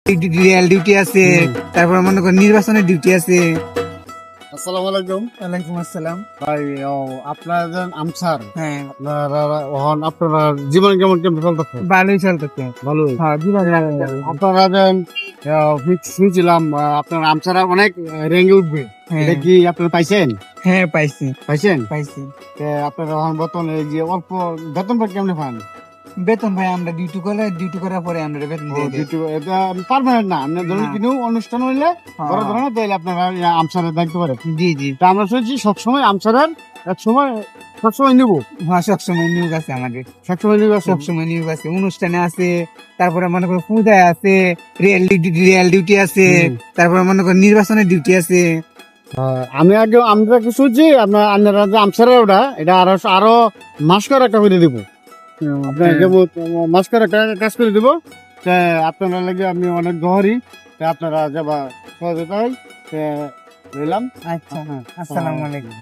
Real duty আছে, তারপর মনে করেন নির্বাচনের ডিউটি আছে। আসসালামু আলাইকুম। ওয়ালাইকুম আসসালাম। ভাই আপনার একজন আমসার, হ্যাঁ, আপনারা জীবন কেমন কেমন চলতেছে? ভালোই চলতেছে। ভালোই। হ্যাঁ, জীবন ভালো। আপনারা শুনছিলাম আপনার আমসারা অনেক রেঙ্গে উঠবে, হ্যাঁ। এটা কি আপনারা পাইছেন? হ্যাঁ, পাইছি পাইছেন? পাইছি। আপনারা এখন বর্তমানে এই যে অল্প বেতন পাই কেমনে পান? বেতন ভাই আমরা ডিউটি করার পরে আমরা বেতন দিয়ে দিই। এটা পারমানেন্ট না, আপনার ধরুন না। কোনো অনুষ্ঠান হইলে হ্যাঁ। বড় ধরনের তাইলে আপনারা আমসারের দায়িত্ব পারেন। জি জি। তা আমরা শুনছি সবসময় আমসারের সবসময় নিবো, হ্যাঁ, সবসময় নিয়োগ আছে আমাদের। সবসময় নিবো। সবসময় নিয়োগ আছে, অনুষ্ঠানে আছে, তারপরে মনে করেন পূজায় আছে, রিয়েল ডিউটি আছে, তারপরে মনে করেন নির্বাচনের ডিউটি আছে। আমরা কি শুনছি আপনারা যে আমসারা ওটা এটা আরো মাস করে একটা করে দিব, মাস করে একটা কাজ করে দিব। আপনারা লাগে আমি অনেক দোহারি, আপনারা যাবা সহযোগিতা রইলাম। আচ্ছা, আসসালামু আলাইকুম।